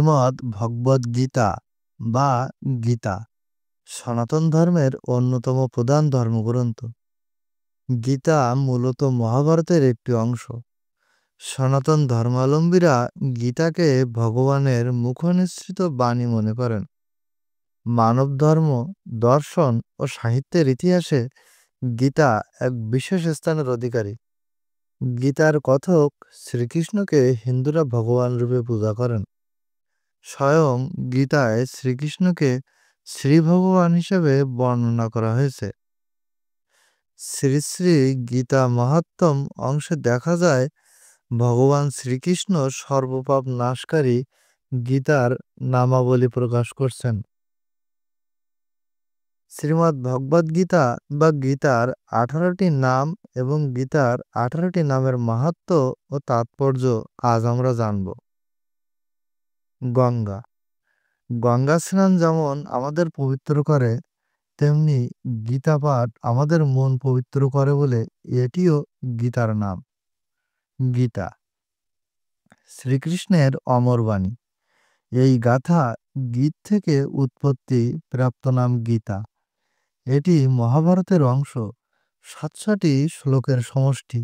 শ্রীমদ্ ভগবদ্গীতা বা গীতা সনাতন ধর্মের অন্যতম প্রধান ধর্মগ্রন্থ। গীতা মূলত মহাভারতের একটি অংশ। সনাতন ধর্মাবলম্বীরা গীতাকে ভগবানের মুখনিসৃত বাণী মনে করেন। মানব ধর্ম, দর্শন ও সাহিত্যের ইতিহাসে গীতা এক বিশেষ স্থানের অধিকারী। গীতার কথক শ্রীকৃষ্ণকে হিন্দুরা ভগবান রূপে পূজা করেন। স্বয়ং গীতায় শ্রীকৃষ্ণকে শ্রী ভগবান হিসেবে বর্ণনা করা হয়েছে। শ্রী শ্রী গীতা মাহাত্ম্যম অংশে দেখা যায় ভগবান শ্রীকৃষ্ণ সর্বপাপ নাশকারী গীতার নামাবলী প্রকাশ করছেন। শ্রীমদ্ ভগবদ্গীতা বা গীতার 18টি নাম এবং গীতার 18টি নামের মাহাত্ম্য ও তাৎপর্য আজ আমরা জানব। গঙ্গা। গঙ্গা স্নান যেমন আমাদের পবিত্র করে, তেমনি গীতা পাঠ আমাদের মন পবিত্র করে বলে এটিও গীতার নাম। গীতা শ্রীকৃষ্ণের অমর বাণী। এই গাথা গীত থেকে উৎপত্তি প্রাপ্ত নাম গীতা। এটি মহাভারতের অংশ। 700টি শ্লোকের সমষ্টি।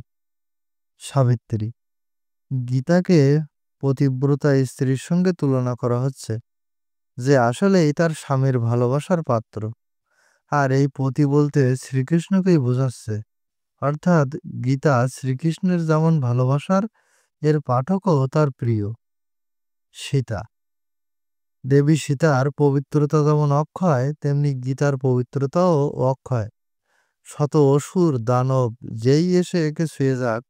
সাবিত্রী। গীতাকে পতিব্রতা স্ত্রীর সঙ্গে তুলনা করা হচ্ছে, যে আসলেই তার স্বামীর ভালোবাসার পাত্র। আর এই পতি বলতে শ্রীকৃষ্ণকেই বোঝাচ্ছে, অর্থাৎ গীতা শ্রীকৃষ্ণের যেমন ভালোবাসার, এর পাঠকও তার প্রিয়। সীতা। দেবী সীতার পবিত্রতা যেমন অক্ষয়, তেমনি গীতার পবিত্রতাও অক্ষয়। শত অসুর দানব যেই এসে একে ছুঁয়ে যাক,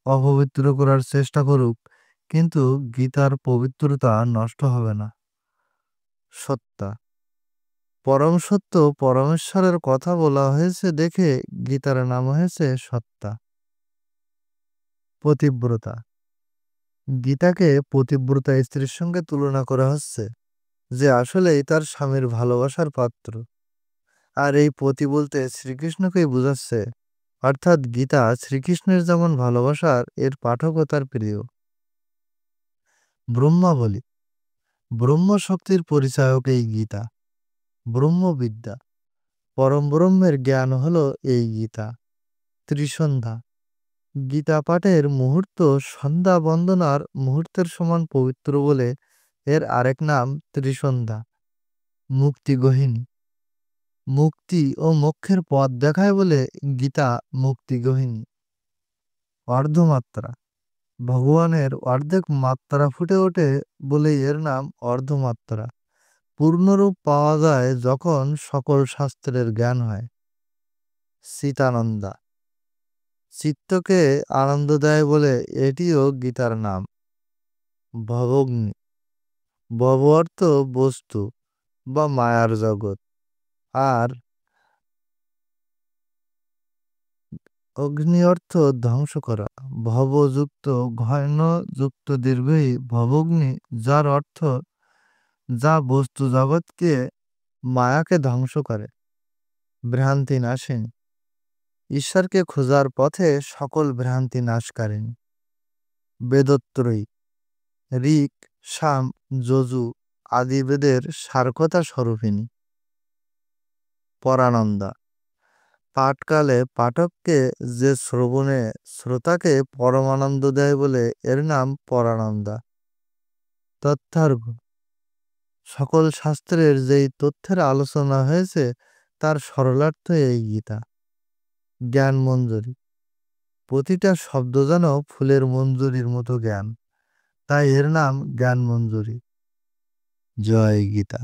অপবিত্র করার চেষ্টা করুক, কিন্তু গীতার পবিত্রতা নষ্ট হবে না। সত্তা। পরম সত্য পরমেশ্বরের কথা বলা হয়েছে দেখে গীতার নাম হয়েছে সত্তা। পতিব্রতা। গীতাকে পতিব্রতা স্ত্রীর সঙ্গে তুলনা করা হচ্ছে, যে আসলেই তার স্বামীর ভালোবাসার পাত্র। আর এই পতি বলতে শ্রীকৃষ্ণকেই বোঝাচ্ছে, অর্থাৎ গীতা শ্রীকৃষ্ণের যেমন ভালোবাসার, এর পাঠকও তার প্রিয়। ব্রহ্মাবলী। ব্রহ্ম শক্তির পরিচায়ক এই গীতা। ব্রহ্মবিদ্যা, পরম ব্রহ্মের জ্ঞান হল এই গীতা। ত্রিসন্ধ্যা। গীতা পাঠের মুহূর্ত সন্ধ্যা বন্দনার মুহূর্তের সমান পবিত্র বলে এর আরেক নাম ত্রিসন্ধ্যা। মুক্তিগহিনী। মুক্তি ও মোক্ষের পথ দেখায় বলে গীতা মুক্তিগহিনী। অর্ধমাত্রা। ভগবানের অর্ধেক মাত্রা ফুটে ওঠে বলে এর নাম অর্ধমাত্রা। পূর্ণরূপ পাওয়া যায় যখন সকল শাস্ত্রের জ্ঞান হয়। চিতানন্দা। চিত্তকে আনন্দ দেয় বলে এটিও গীতার নাম। ভবগ্নি। ভব অর্থ বস্তু বা মায়ার জগৎ, আর অগ্নি অর্থ ধ্বংস করা। ভবযুক্ত ঘন যুক্ত দীর্ঘই ভবগ্নি, যার অর্থ যা বস্তু জগৎকে মায়াকে ধ্বংস করে। ভ্রান্তি নাশিনী। ঈশ্বরকে খোঁজার পথে সকল ভ্রান্তি নাশকারিণী। বেদত্রয়ী। ঋক, সাম, যজু আদি বেদের সারকথা স্বরূপিণী। পরানন্দা। পাঠকালে পাঠককে যে শ্রবণে শ্রোতাকে পরমানন্দ দেয় বলে এর নাম পরানন্দা। তথ্যার্ঘ। সকল শাস্ত্রের যেই তথ্যের আলোচনা হয়েছে তার সরলার্থ এই গীতা। জ্ঞান মঞ্জুরি। প্রতিটা শব্দ যেন ফুলের মঞ্জুরির মতো জ্ঞান, তাই এর নাম জ্ঞান মঞ্জুরি। জয় গীতা।